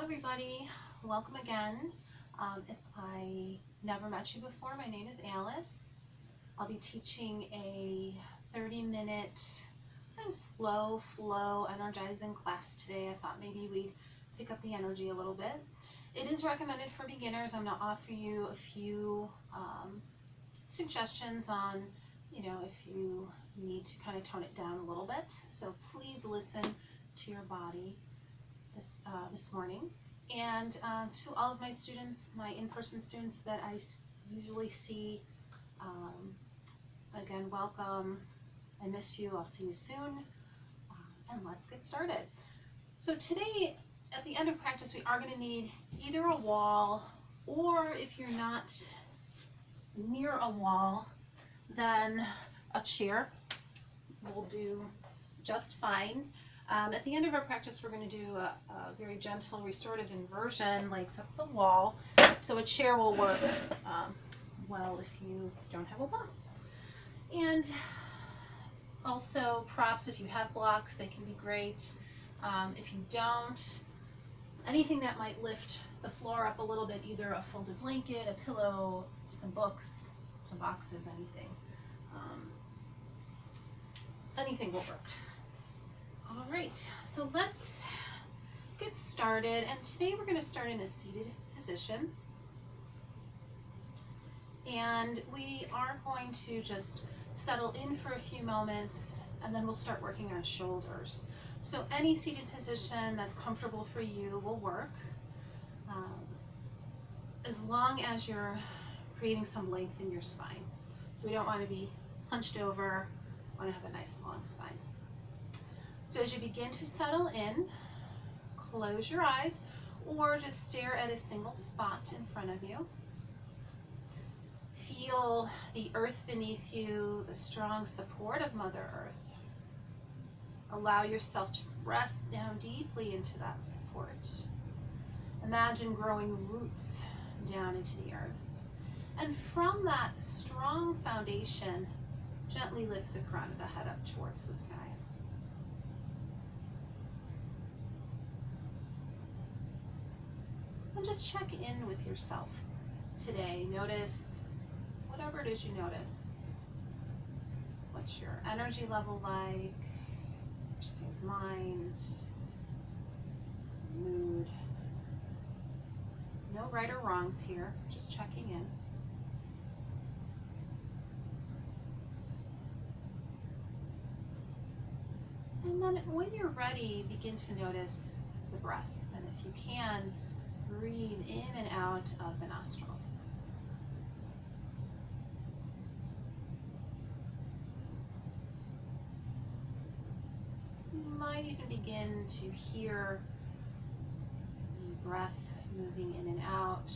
everybody, welcome again. If I never met you before, my name is Alice. I'll be teaching a 30-minute kind of slow flow energizing class today. I thought maybe we'd pick up the energy a little bit. It is recommended for beginners. I'm going to offer you a few suggestions on, if you need to kind of tone it down a little bit. So please listen to your body this morning. And to all of my students, my in-person students that I usually see, again, welcome. I miss you. I'll see you soon. And let's get started. So today, at the end of practice, we are going to need either a wall, or if you're not near a wall, then a chair will do just fine. At the end of our practice, we're going to do a very gentle restorative inversion, legs up the wall. So a chair will work well if you don't have a wall. And also props, if you have blocks, they can be great. If you don't, anything that might lift the floor up a little bit, either a folded blanket, a pillow, some books, some boxes, anything. Anything will work. All right, so let's get started. And today we're going to start in a seated position. And we are going to just settle in for a few moments, and then we'll start working on shoulders. So any seated position that's comfortable for you will work, as long as you're creating some length in your spine. So we don't want to be hunched over, we want to have a nice long spine. So as you begin to settle in, close your eyes or just stare at a single spot in front of you. Feel the earth beneath you, the strong support of Mother Earth. Allow yourself to rest down deeply into that support. Imagine growing roots down into the earth. And from that strong foundation, gently lift the crown of the head up towards the sky. And just check in with yourself today. Notice whatever it is you notice. What's your energy level like? Your state of mind? Mood? No right or wrongs here, just checking in. And then when you're ready, begin to notice the breath. And if you can, breathe in and out of the nostrils. You might even begin to hear the breath moving in and out,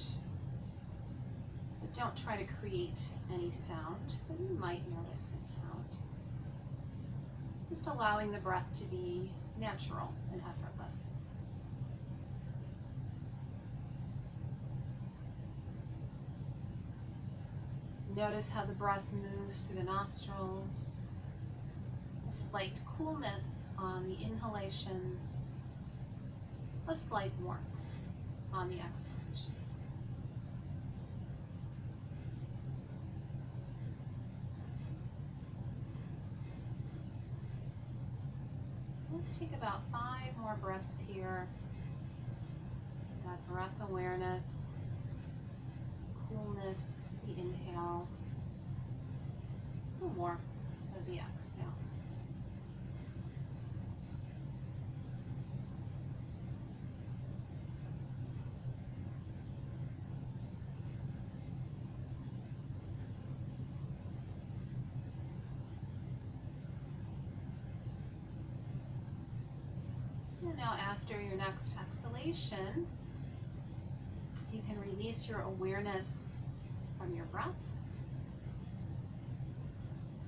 but don't try to create any sound, but you might notice some sound. Just allowing the breath to be natural and effortless. Notice how the breath moves through the nostrils, a slight coolness on the inhalations, a slight warmth on the exhalation. Let's take about 5 more breaths here. That breath awareness, coolness, the inhale, the warmth of the exhale. And now after your next exhalation, you can release your awareness from your breath.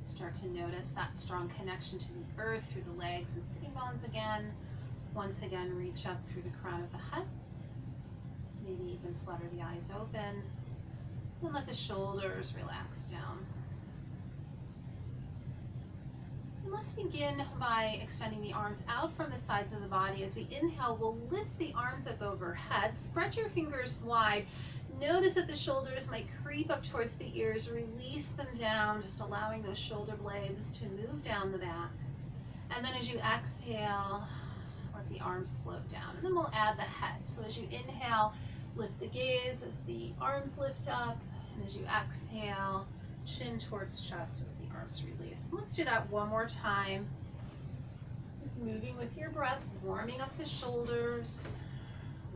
Start to notice that strong connection to the earth through the legs and sitting bones again. Once again, reach up through the crown of the head. Maybe even flutter the eyes open. And let the shoulders relax down. And let's begin by extending the arms out from the sides of the body. As we inhale, we'll lift the arms up overhead. Spread your fingers wide. Notice that the shoulders might creep up towards the ears. Release them down, just allowing those shoulder blades to move down the back. And then as you exhale, let the arms float down. And then we'll add the head. So as you inhale, lift the gaze as the arms lift up. And as you exhale, chin towards chest as the arms release. Let's do that one more time. Just moving with your breath, warming up the shoulders,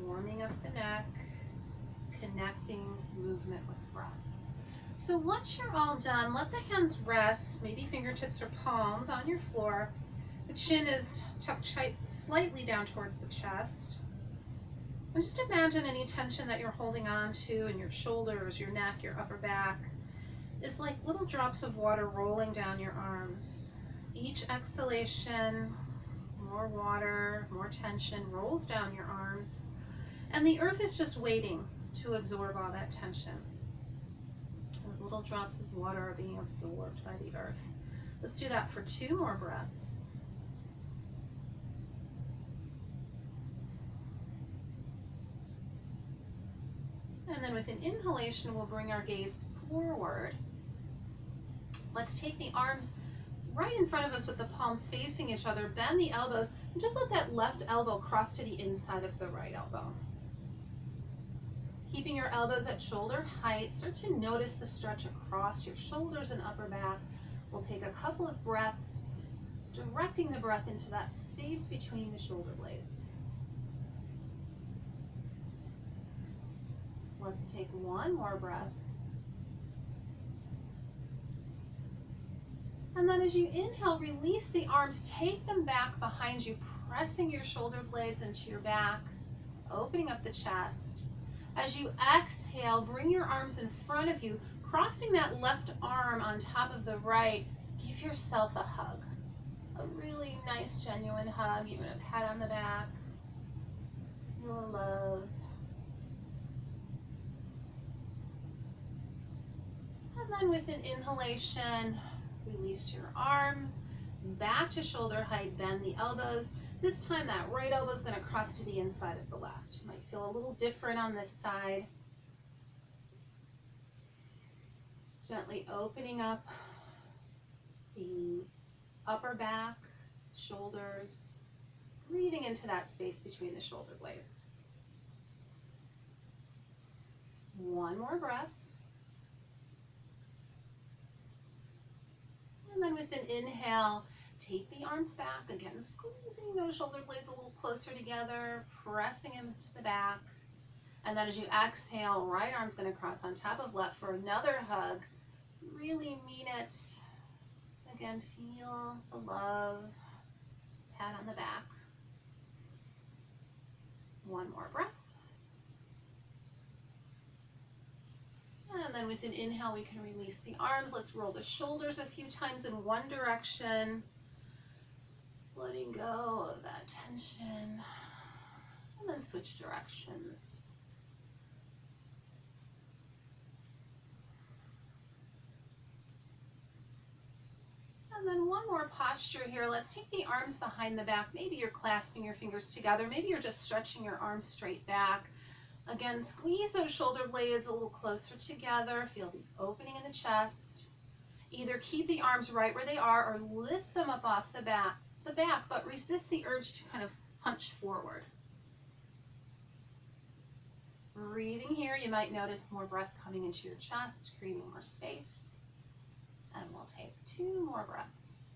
warming up the neck, connecting movement with breath. So once you're all done, let the hands rest, maybe fingertips or palms on your floor. The chin is tucked slightly down towards the chest. And just imagine any tension that you're holding on to in your shoulders, your neck, your upper back is like little drops of water rolling down your arms. Each exhalation, more water, more tension rolls down your arms. And the earth is just waiting to absorb all that tension. Those little drops of water are being absorbed by the earth. Let's do that for 2 more breaths. And then with an inhalation, we'll bring our gaze forward. Let's take the arms right in front of us with the palms facing each other. Bend the elbows and just let that left elbow cross to the inside of the right elbow. Keeping your elbows at shoulder height, start to notice the stretch across your shoulders and upper back. We'll take a couple of breaths, directing the breath into that space between the shoulder blades. Let's take one more breath. And then as you inhale, release the arms, take them back behind you, pressing your shoulder blades into your back, opening up the chest. As you exhale, bring your arms in front of you, crossing that left arm on top of the right. Give yourself a hug. A really nice, genuine hug, even a pat on the back. Feel love. And then with an inhalation, release your arms, back to shoulder height, bend the elbows. This time that right elbow is going to cross to the inside of the left. You might feel a little different on this side. Gently opening up the upper back, shoulders, breathing into that space between the shoulder blades. One more breath. And then with an inhale, take the arms back, again squeezing those shoulder blades a little closer together, pressing them to the back. And then as you exhale, right arm's going to cross on top of left for another hug. Really mean it. Again, feel the love, pat on the back. One more breath. And then with an inhale, we can release the arms. Let's roll the shoulders a few times in one direction. Letting go of that tension. And then switch directions. And then one more posture here. Let's take the arms behind the back. Maybe you're clasping your fingers together. Maybe you're just stretching your arms straight back. Again, squeeze those shoulder blades a little closer together. Feel the opening in the chest. Either keep the arms right where they are or lift them up off the back, but resist the urge to kind of hunch forward. Breathing here, you might notice more breath coming into your chest, creating more space. And we'll take 2 more breaths.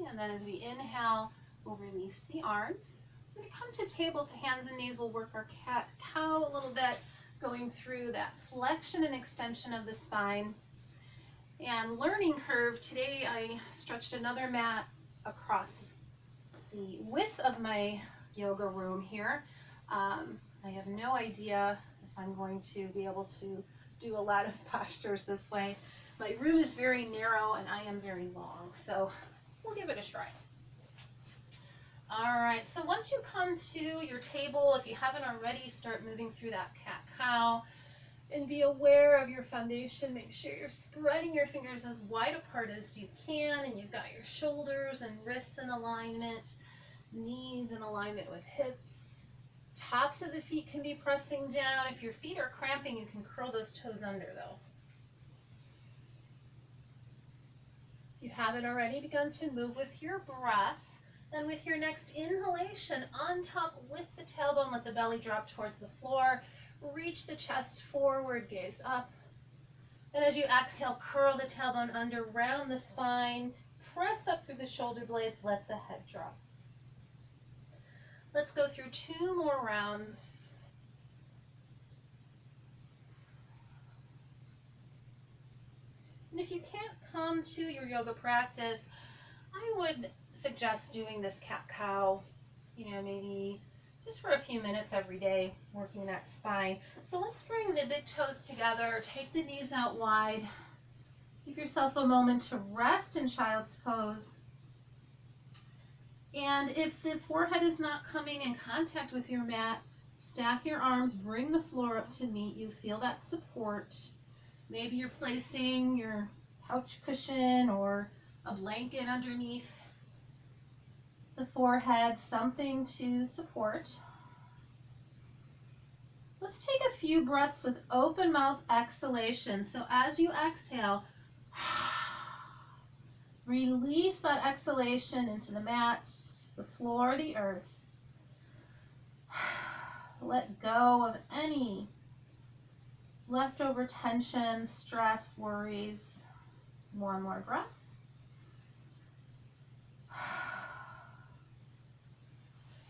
And then as we inhale, we'll release the arms. We're going to come to table to hands and knees. We'll work our cat-cow a little bit, going through that flexion and extension of the spine. And learning curve, today I stretched another mat across the width of my yoga room here. I have no idea if I'm going to be able to do a lot of postures this way. My room is very narrow and I am very long, so we'll give it a try. All right, so once you come to your table, if you haven't already, start moving through that cat-cow. And be aware of your foundation. Make sure you're spreading your fingers as wide apart as you can, and you've got your shoulders and wrists in alignment, knees in alignment with hips. Tops of the feet can be pressing down. If your feet are cramping, you can curl those toes under though. You haven't already begun to move with your breath. Then with your next inhalation, on top with the tailbone, let the belly drop towards the floor. Reach the chest forward, gaze up. And as you exhale, curl the tailbone under, round the spine, press up through the shoulder blades, let the head drop. Let's go through 2 more rounds. And if you can't come to your yoga practice, I would suggest doing this cat-cow, maybe just for a few minutes every day, working that spine. So let's bring the big toes together, take the knees out wide. Give yourself a moment to rest in child's pose. And if the forehead is not coming in contact with your mat, stack your arms, bring the floor up to meet you, feel that support. Maybe you're placing your couch cushion or a blanket underneath the forehead, something to support. Let's take a few breaths with open mouth exhalation. So as you exhale, release that exhalation into the mat, the floor, the earth. Let go of any leftover tension, stress, worries. One more breath.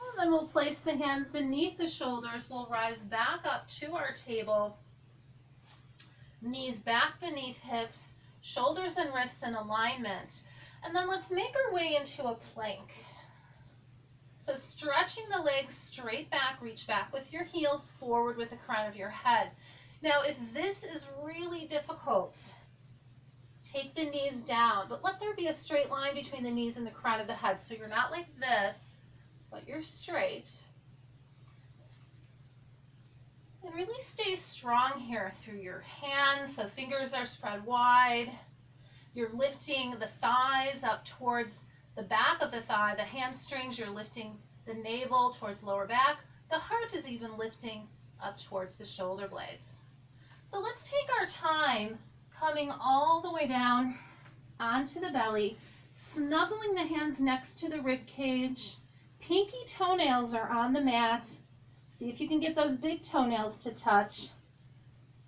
And then we'll place the hands beneath the shoulders. We'll rise back up to our table. Knees back beneath hips, shoulders and wrists in alignment. And then let's make our way into a plank. So stretching the legs straight back, reach back with your heels, forward with the crown of your head. Now, if this is really difficult, take the knees down, but let there be a straight line between the knees and the crown of the head. So you're not like this, but you're straight. And really stay strong here through your hands. So fingers are spread wide. You're lifting the thighs up towards the back of the thigh, the hamstrings. You're lifting the navel towards lower back. The heart is even lifting up towards the shoulder blades. So let's take our time coming all the way down onto the belly, snuggling the hands next to the rib cage. Pinky toenails are on the mat. See if you can get those big toenails to touch.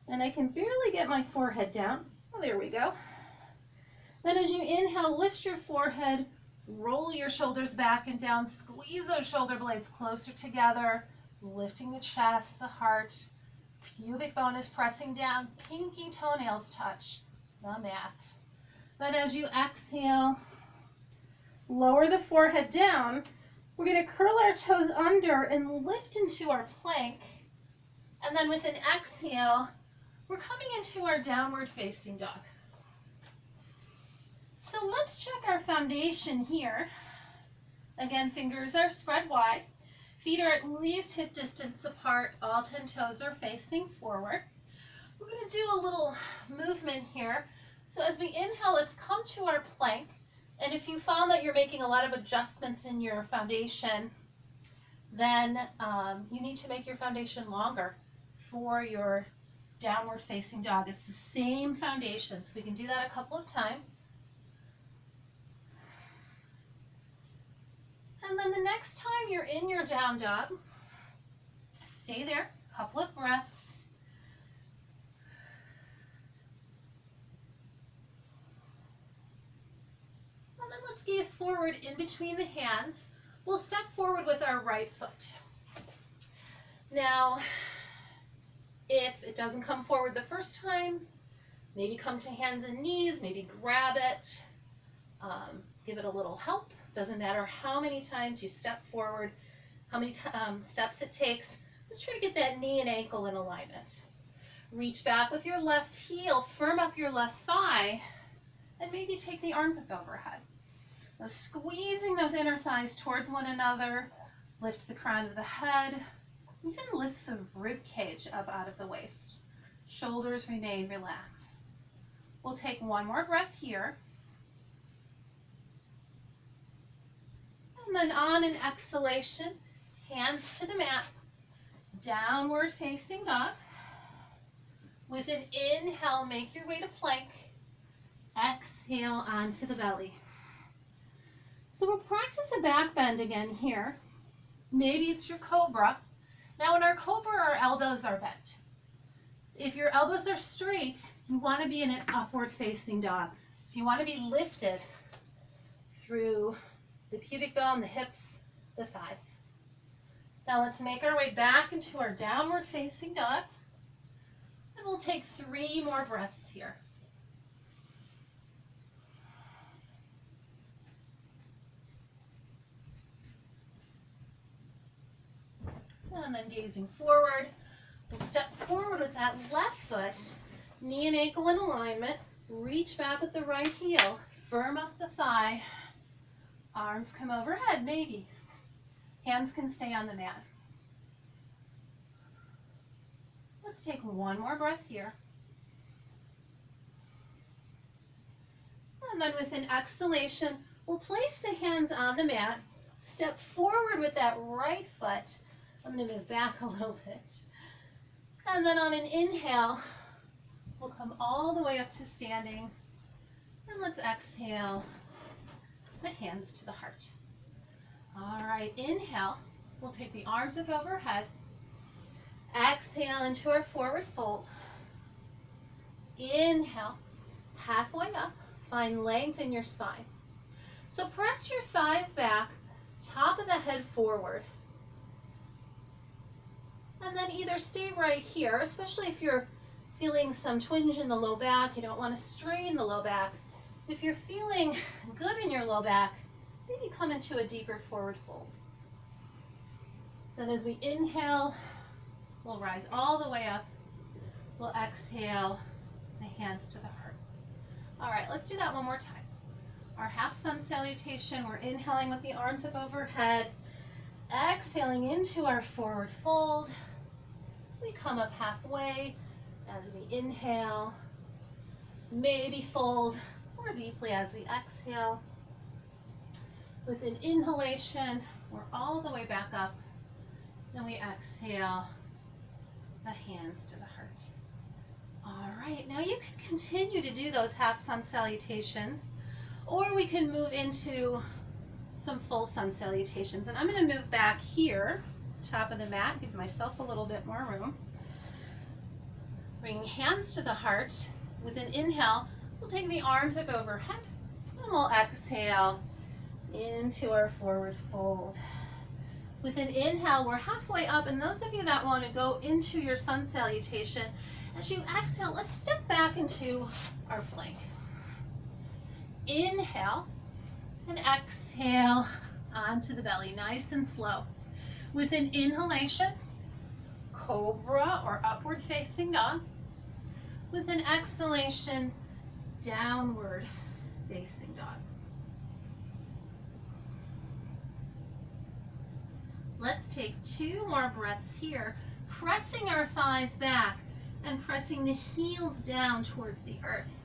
And I can barely get my forehead down. Oh, there we go. Then as you inhale, lift your forehead, roll your shoulders back and down, squeeze those shoulder blades closer together, lifting the chest, the heart. Pubic bone is pressing down, pinky toenails touch the mat. Then as you exhale, lower the forehead down. We're going to curl our toes under and lift into our plank. And then with an exhale, we're coming into our downward facing dog. So let's check our foundation here. Again, fingers are spread wide. Feet are at least hip distance apart. All 10 toes are facing forward. We're going to do a little movement here. So as we inhale, let's come to our plank. And if you found that you're making a lot of adjustments in your foundation, then you need to make your foundation longer for your downward facing dog. It's the same foundation, so we can do that a couple of times. And then the next time you're in your down dog, stay there, a couple of breaths. And then let's gaze forward in between the hands. We'll step forward with our right foot. Now, if it doesn't come forward the first time, maybe come to hands and knees, maybe grab it, give it a little help. Doesn't matter how many times you step forward, how many steps it takes. Just try to get that knee and ankle in alignment. Reach back with your left heel, firm up your left thigh, and maybe take the arms up overhead. Now squeezing those inner thighs towards one another, lift the crown of the head, even lift the rib cage up out of the waist. Shoulders remain relaxed. We'll take one more breath here. And then on an exhalation, hands to the mat, downward facing dog. With an inhale, make your way to plank. Exhale onto the belly. So we'll practice a back bend again here. Maybe it's your cobra. Now in our cobra, our elbows are bent. If your elbows are straight, you want to be in an upward facing dog. So you want to be lifted through the pubic bone, the hips, the thighs. Now let's make our way back into our downward facing dog. And we'll take 3 more breaths here. And then gazing forward, we'll step forward with that left foot, knee and ankle in alignment, reach back with the right heel, firm up the thigh, arms come overhead, maybe. Hands can stay on the mat. Let's take one more breath here. And then with an exhalation, we'll place the hands on the mat, step forward with that right foot. I'm going to move back a little bit. And then on an inhale, we'll come all the way up to standing. And let's exhale, the hands to the heart. All right, inhale. We'll take the arms up overhead. Exhale into our forward fold. Inhale, halfway up. Find length in your spine. So press your thighs back, top of the head forward. And then either stay right here, especially if you're feeling some twinge in the low back, you don't want to strain the low back. If you're feeling good in your low back, maybe come into a deeper forward fold. Then as we inhale, we'll rise all the way up. We'll exhale, the hands to the heart. All right, let's do that one more time. Our half sun salutation, we're inhaling with the arms up overhead, exhaling into our forward fold. We come up halfway as we inhale, maybe fold more deeply as we exhale. With an inhalation, we're all the way back up. Then we exhale, the hands to the heart. All right, now you can continue to do those half sun salutations, or we can move into some full sun salutations. And I'm going to move back here, top of the mat, give myself a little bit more room. Bring hands to the heart. With an inhale, we'll take the arms up overhead, and we'll exhale into our forward fold. With an inhale, we're halfway up, and those of you that want to go into your sun salutation, as you exhale, let's step back into our plank. Inhale and exhale onto the belly, nice and slow. With an inhalation, cobra or upward facing dog. With an exhalation, downward facing dog. Let's take 2 more breaths here, pressing our thighs back and pressing the heels down towards the earth,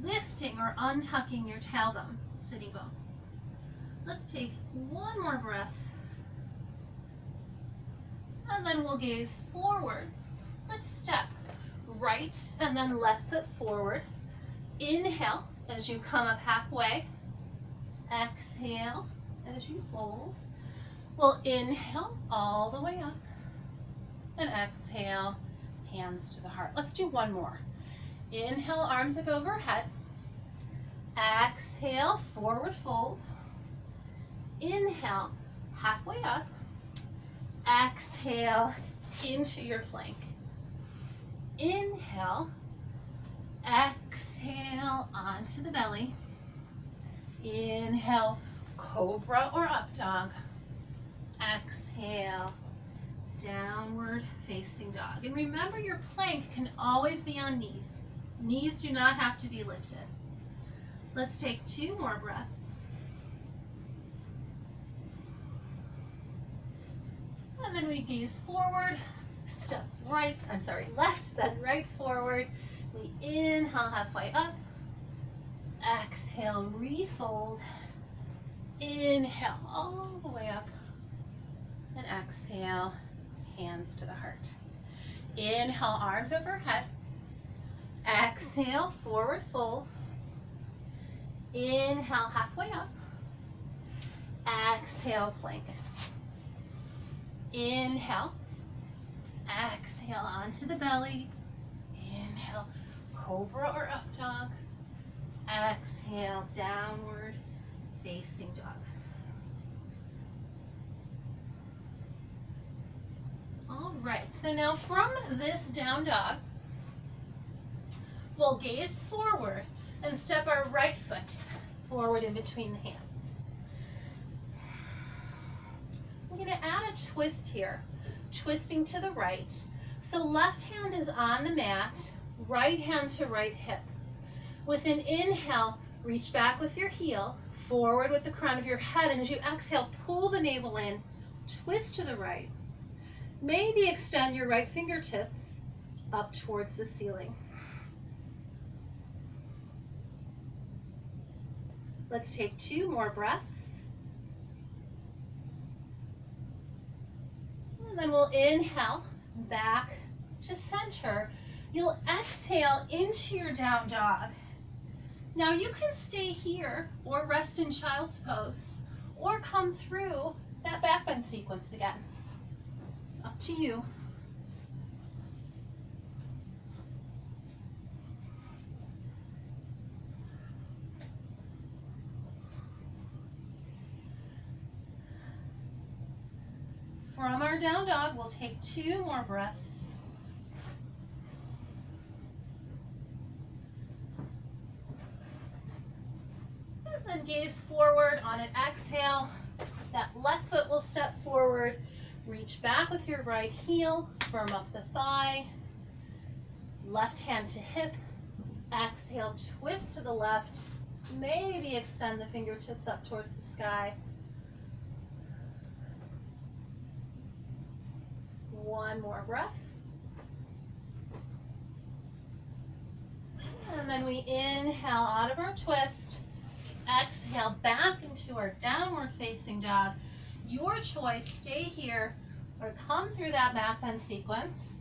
lifting or untucking your tailbone, sitting bones. Let's take 1 more breath, and then we'll gaze forward. Let's step right and then left foot forward. Inhale as you come up halfway. Exhale as you fold. We'll inhale all the way up and exhale, hands to the heart. Let's do 1 more. Inhale, arms up overhead. Exhale, forward fold. Inhale, halfway up. Exhale into your plank. Inhale, exhale onto the belly. Inhale, cobra or up dog. Exhale, downward facing dog. And remember, your plank can always be on knees. Knees do not have to be lifted. Let's take 2 more breaths. And then we gaze forward step left, then right forward. We inhale halfway up. Exhale, refold. Inhale all the way up. And exhale, hands to the heart. Inhale, arms overhead. Exhale, forward fold. Inhale, halfway up. Exhale, plank. Inhale. Exhale, onto the belly. Inhale, cobra or up dog. Exhale, downward facing dog. All right, so now from this down dog, we'll gaze forward and step our right foot forward in between the hands. I'm going to add a twist here, twisting to the right. So left hand is on the mat, right hand to right hip. With an inhale, reach back with your heel, forward with the crown of your head, and as you exhale, pull the navel in, twist to the right. Maybe extend your right fingertips up towards the ceiling. Let's take 2 more breaths. And then we'll inhale back to center. You'll exhale into your down dog. Now you can stay here or rest in child's pose or come through that back bend sequence again. Up to you. From our down dog, we'll take 2 more breaths. And then gaze forward on an exhale. That left foot will step forward. Reach back with your right heel, firm up the thigh. Left hand to hip. Exhale, twist to the left. Maybe extend the fingertips up towards the sky. 1 more breath. And then we inhale out of our twist. Exhale back into our downward facing dog. Your choice, stay here or come through that back bend sequence.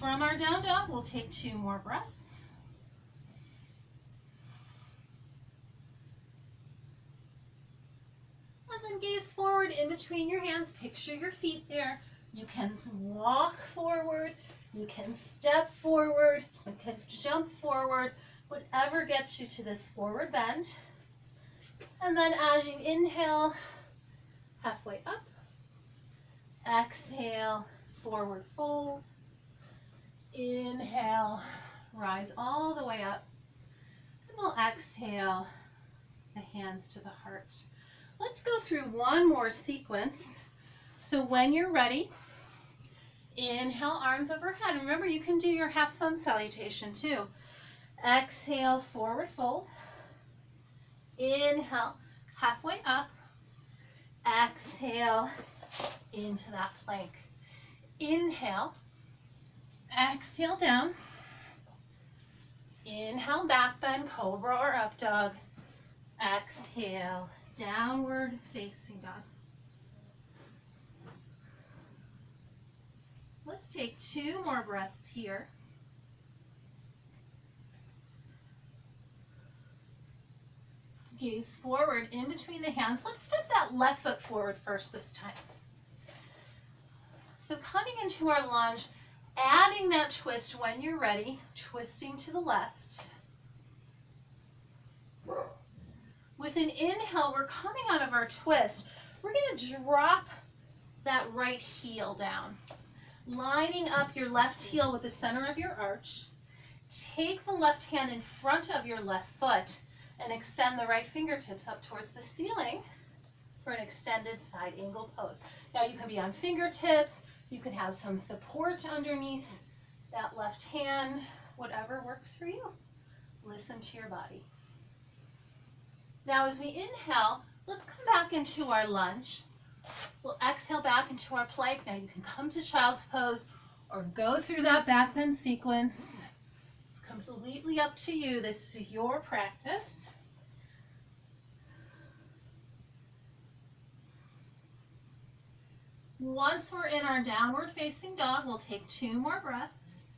From our down dog, we'll take 2 more breaths. And then gaze forward in between your hands. Picture your feet there. You can walk forward. You can step forward. You can jump forward. Whatever gets you to this forward bend. And then as you inhale, halfway up. Exhale, forward fold. Inhale, rise all the way up. And we'll exhale, the hands to the heart. Let's go through one more sequence. So when you're ready, inhale, arms overhead. And remember, you can do your half sun salutation too. Exhale, forward fold. Inhale, halfway up. Exhale, into that plank. Inhale. Exhale down. Inhale, back bend, cobra or up dog. Exhale, downward facing dog. Let's take 2 more breaths here. Gaze forward in between the hands. Let's step that left foot forward first this time. So coming into our lunge, adding that twist when you're ready, twisting to the left. With an inhale, we're coming out of our twist. We're going to drop that right heel down, lining up your left heel with the center of your arch. Take the left hand in front of your left foot and extend the right fingertips up towards the ceiling for an extended side angle pose. Now you can be on fingertips. You can have some support underneath that left hand. whatever works for you. Listen to your body. Now as we inhale, let's come back into our lunge. We'll exhale back into our plank. Now you can come to child's pose or go through that back bend sequence. It's completely up to you. This is your practice. Once we're in our downward facing dog, we'll take 2 more breaths.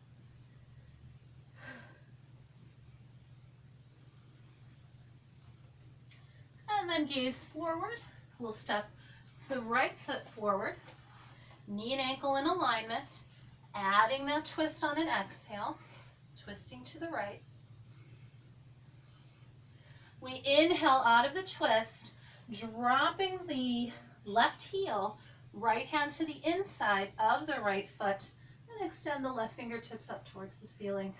And then gaze forward. We'll step the right foot forward, knee and ankle in alignment, adding that twist on an exhale, twisting to the right. We inhale out of the twist, dropping the left heel, right hand to the inside of the right foot, and extend the left fingertips up towards the ceiling.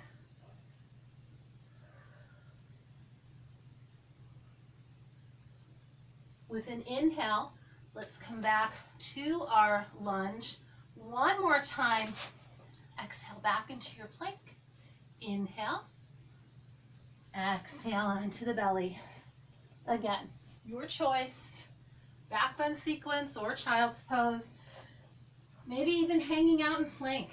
With an inhale, let's come back to our lunge. One more time. Exhale back into your plank. Inhale. Exhale onto the belly. Again, your choice. Back bend sequence or child's pose. Maybe even hanging out in plank.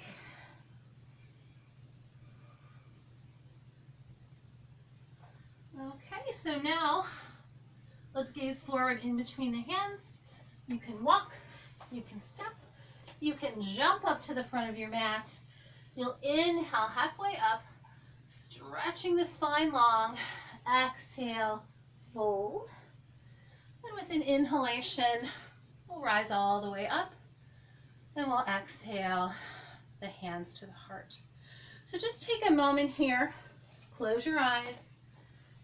Okay, so now let's gaze forward in between the hands. You can walk, you can step, you can jump up to the front of your mat. You'll inhale halfway up, stretching the spine long. Exhale, fold. And with an inhalation, we'll rise all the way up. And we'll exhale the hands to the heart. So just take a moment here. Close your eyes.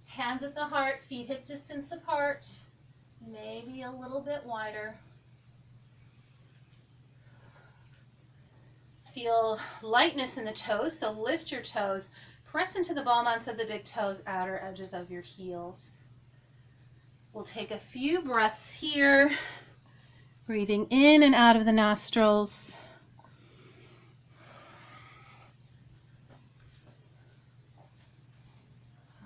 Hands at the heart, feet hip distance apart. Maybe a little bit wider. Feel lightness in the toes, so lift your toes. Press into the ball mounts of the big toes, outer edges of your heels. We'll take a few breaths here, breathing in and out of the nostrils.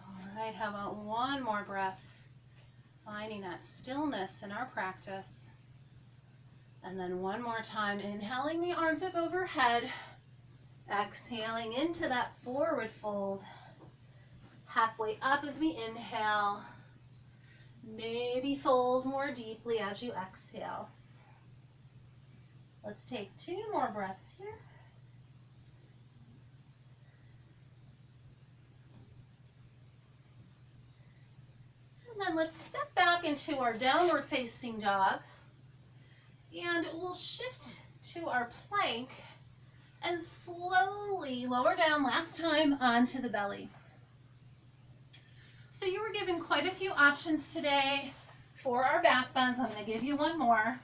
All right, how about one more breath, finding that stillness in our practice. And then one more time, inhaling the arms up overhead, exhaling into that forward fold. Halfway up as we inhale. Maybe fold more deeply as you exhale. Let's take 2 more breaths here. And then let's step back into our downward facing dog. And we'll shift to our plank and slowly lower down last time onto the belly. So you were given quite a few options today for our back bends. I'm going to give you one more.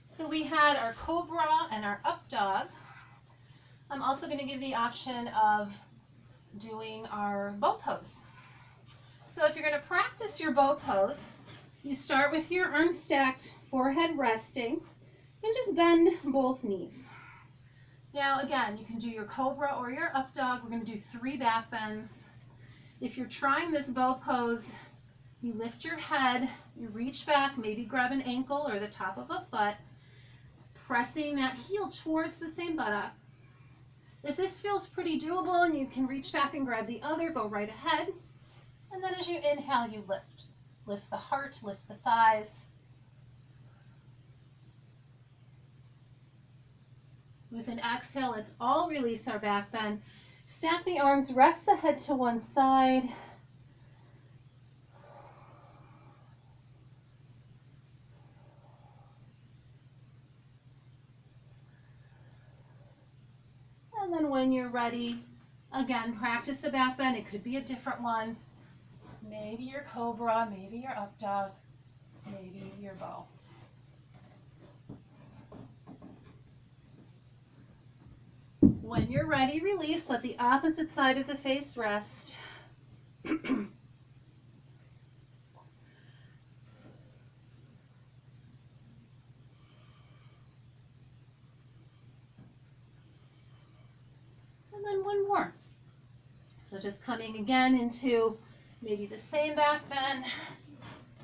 So we had our cobra and our up dog. I'm also going to give the option of doing our bow pose. So if you're going to practice your bow pose, you start with your arms stacked, forehead resting, and just bend both knees. Now again, you can do your cobra or your up dog. We're going to do 3 back bends. If you're trying this bow pose, you lift your head, you reach back, maybe grab an ankle or the top of a foot, pressing that heel towards the same buttock. If this feels pretty doable and you can reach back and grab the other, go right ahead. And then as you inhale, you lift. Lift the heart, lift the thighs. With an exhale, let's all release our back bend. Stack the arms, rest the head to one side. And then when you're ready, again, practice the back bend. It could be a different one. Maybe your cobra, maybe your up dog, maybe your bow. When you're ready, release. Let the opposite side of the face rest. And then one more. So just coming again into maybe the same back bend,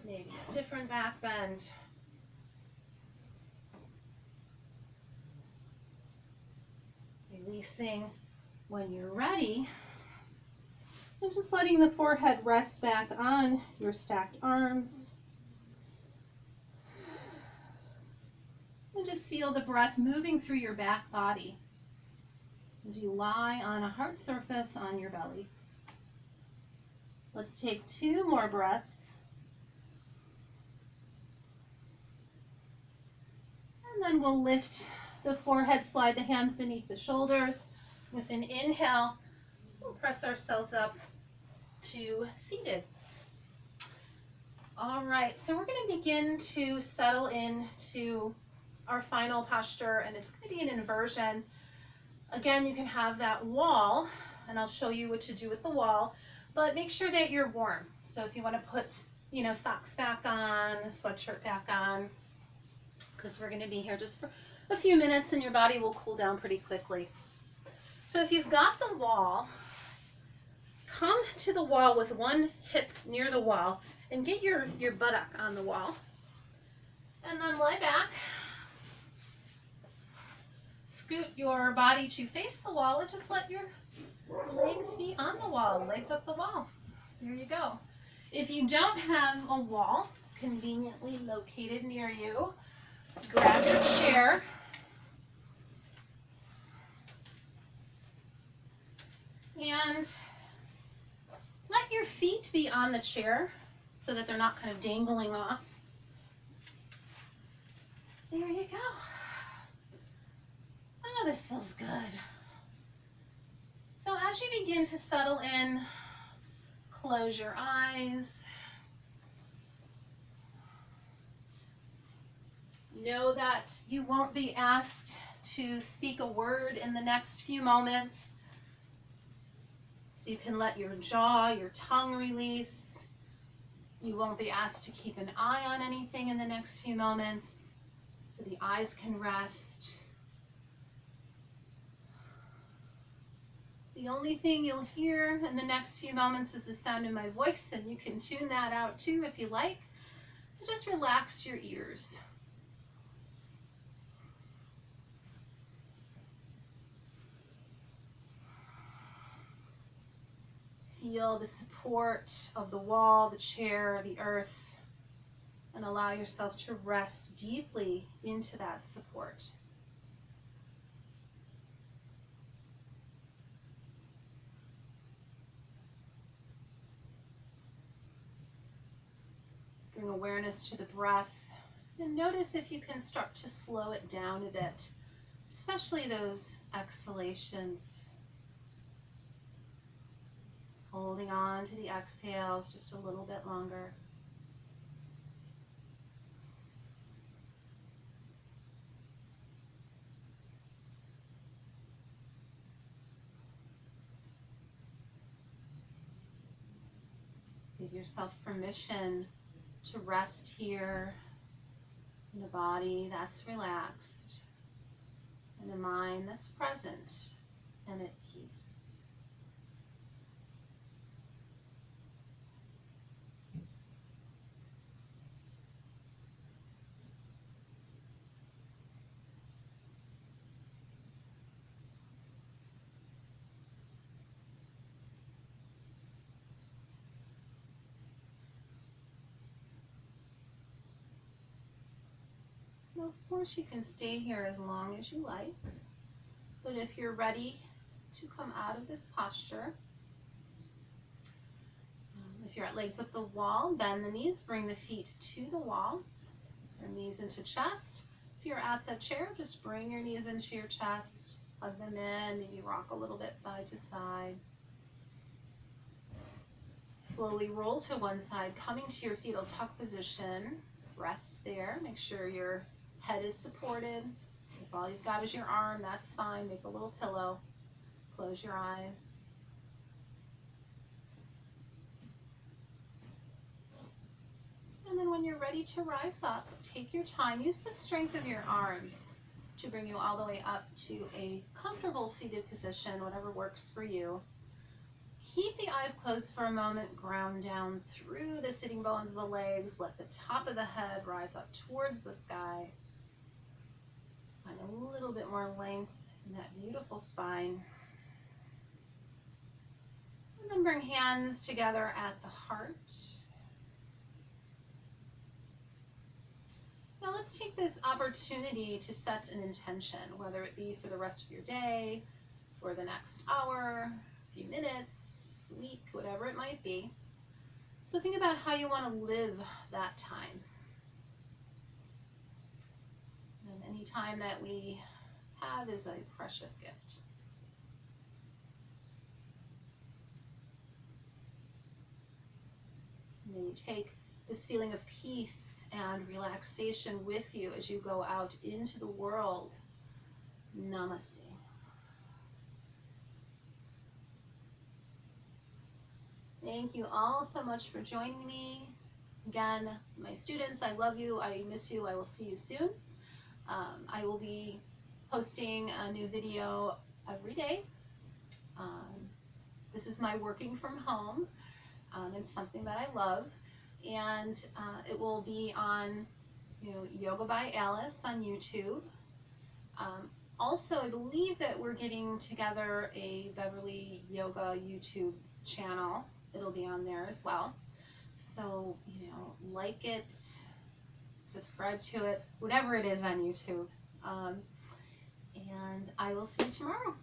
maybe a different back bend. Releasing when you're ready. And just letting the forehead rest back on your stacked arms. And just feel the breath moving through your back body as you lie on a hard surface on your belly. Let's take 2 more breaths. And then we'll lift the forehead, slide the hands beneath the shoulders. With an inhale, we'll press ourselves up to seated. All right, so we're going to begin to settle into our final posture, and it's going to be an inversion. Again, you can have that wall, and I'll show you what to do with the wall, but make sure that you're warm. So if you want to put, socks back on, a sweatshirt back on, because we're going to be here just for a few minutes and your body will cool down pretty quickly. So if you've got the wall, come to the wall with one hip near the wall and get your buttock on the wall. And then lie back. Scoot your body to face the wall and just let your legs be on the wall, legs up the wall. There you go. If you don't have a wall conveniently located near you, grab your chair. And let your feet be on the chair so that they're not kind of dangling off. There you go. Oh, this feels good. So as you begin to settle in, close your eyes. Know that you won't be asked to speak a word in the next few moments. So you can let your jaw, your tongue release. You won't be asked to keep an eye on anything in the next few moments, so the eyes can rest. The only thing you'll hear in the next few moments is the sound of my voice, and you can tune that out too if you like. So just relax your ears. Feel the support of the wall, the chair, the earth, and allow yourself to rest deeply into that support. Bring awareness to the breath, and notice if you can start to slow it down a bit, especially those exhalations. Holding on to the exhales just a little bit longer. Give yourself permission to rest here in a body that's relaxed and a mind that's present and at peace. Now, of course, you can stay here as long as you like, but if you're ready to come out of this posture, if you're at legs up the wall, bend the knees, bring the feet to the wall, your knees into chest. If you're at the chair, just bring your knees into your chest, hug them in, maybe rock a little bit side to side. Slowly roll to one side, coming to your fetal tuck position. Rest there, make sure your head is supported. If all you've got is your arm, that's fine. Make a little pillow. Close your eyes. And then when you're ready to rise up, take your time. Use the strength of your arms to bring you all the way up to a comfortable seated position, whatever works for you. Keep the eyes closed for a moment, ground down through the sitting bones of the legs, let the top of the head rise up towards the sky. Find a little bit more length in that beautiful spine. And then bring hands together at the heart. Now let's take this opportunity to set an intention, whether it be for the rest of your day, for the next hour, few minutes, week, whatever it might be. So think about how you want to live that time. And any time that we have is a precious gift. And then you take this feeling of peace and relaxation with you as you go out into the world. Namaste. Thank you all so much for joining me. Again, my students, I love you, I miss you, I will see you soon. I will be posting a new video every day. This is my working from home. It's something that I love. And it will be on Yoga by Alice on YouTube. Also, I believe that we're getting together a Beverly Yoga YouTube channel. It'll be on there as well. So, like it, subscribe to it, whatever it is on YouTube. And I will see you tomorrow.